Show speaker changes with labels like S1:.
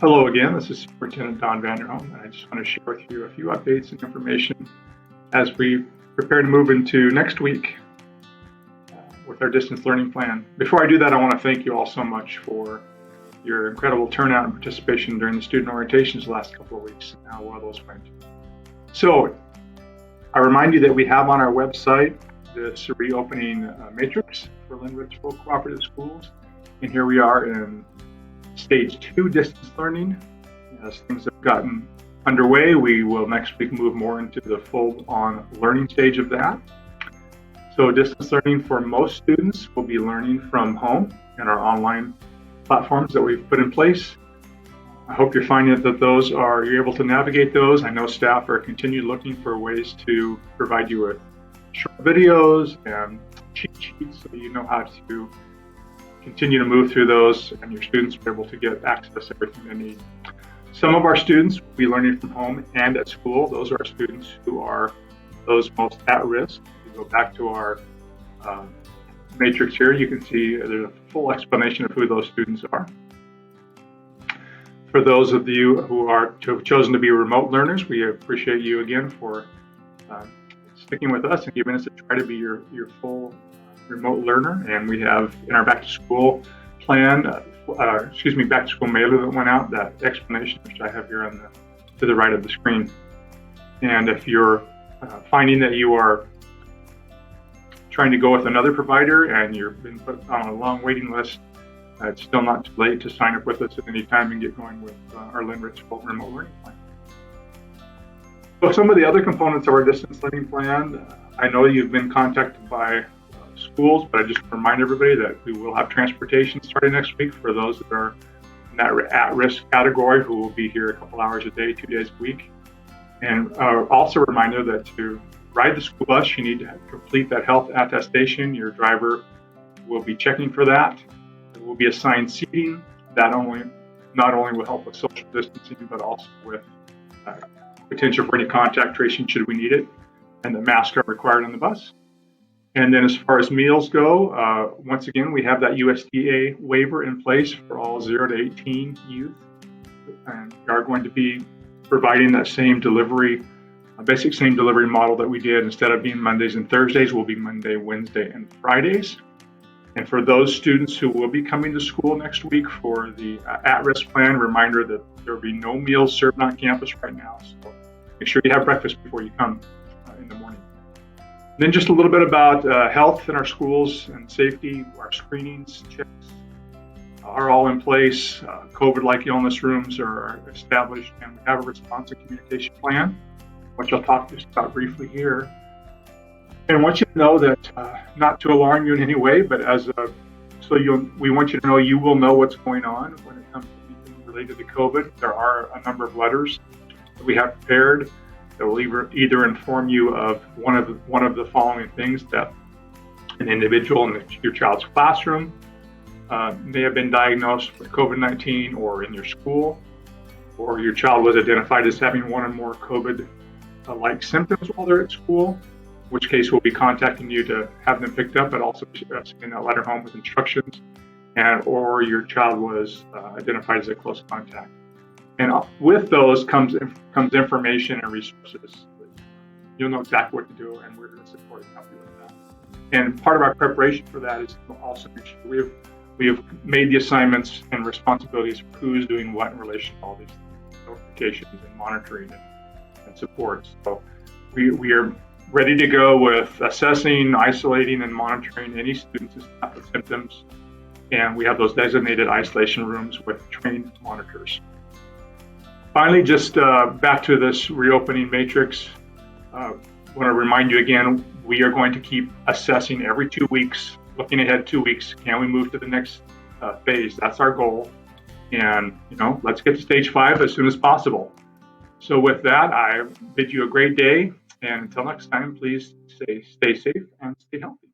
S1: Hello again, this is Superintendent Don Vanderhelm, and I just want to share with you a few updates and information as we prepare to move into next week with our distance learning plan. Before I do that, I want to thank you all so much for your incredible turnout and participation during the student orientations the last couple of weeks and how well those went. So I remind you that we have on our website this reopening matrix for Linwood Cooperative Schools, and here we are in Stage 2 distance learning. As things have gotten underway, we will next week move more into the full-on learning stage of that. So distance learning for most students will be learning from home in our online platforms that we've put in place. I hope you're finding that you're able to navigate those. I know staff are continuing looking for ways to provide you with short videos and cheat sheets so you know how to continue to move through those and your students are able to get access to everything they need. Some of our students will be learning from home and at school. Those are students who are those most at risk. If you go back to our matrix here, you can see there's a full explanation of who those students are. For those of you who have chosen to be remote learners, we appreciate you again for sticking with us and giving us a try to be your full remote learner. And we have in our back to school plan, back to school mailer that went out, that explanation which I have here to the right of the screen. And if you're finding that you are trying to go with another provider and you've been put on a long waiting list, it's still not too late to sign up with us at any time and get going with our Linwood remote learning plan. So some of the other components of our distance learning plan, I know you've been contacted by schools, but I just want to remind everybody that we will have transportation starting next week for those that are in that at-risk category who will be here a couple hours a day, 2 days a week. And also a reminder that to ride the school bus, you need to complete that health attestation. Your driver will be checking for that. There will be assigned seating. That not only will help with social distancing, but also with potential for any contact tracing should we need it. And the masks are required on the bus. And then as far as meals go, once again, we have that USDA waiver in place for all 0 to 18 youth. And we are going to be providing that same delivery, basic same delivery model that we did. Instead of being Mondays and Thursdays, will be Monday, Wednesday, and Fridays. And for those students who will be coming to school next week for the at-risk plan, reminder that there will be no meals served on campus right now. So make sure you have breakfast before you come in the morning. Then just a little bit about health in our schools and safety. Our screenings, checks are all in place. COVID-like illness rooms are established, and we have a response and communication plan, which I'll talk just about briefly here. And I want you to know that, not to alarm you in any way, but we want you to know you will know what's going on when it comes to anything related to COVID. There are a number of letters that we have prepared that will either inform you of one of the following things: that an individual in your child's classroom may have been diagnosed with COVID-19, or in your school, or your child was identified as having one or more COVID-like symptoms while they're at school, in which case we'll be contacting you to have them picked up, but also sending that letter home with instructions, or your child was identified as a close contact. And with those comes information and resources. You'll know exactly what to do, and we're going to support and help you with that. And part of our preparation for that is to also make sure we have made the assignments and responsibilities for who's doing what in relation to all these notifications and monitoring and support. So we are ready to go with assessing, isolating, and monitoring any students who have the symptoms. And we have those designated isolation rooms with trained monitors. Finally, just back to this reopening matrix, I want to remind you again, we are going to keep assessing every 2 weeks, looking ahead 2 weeks. Can we move to the next phase? That's our goal. And, let's get to stage 5 as soon as possible. So with that, I bid you a great day. And until next time, please stay safe and stay healthy.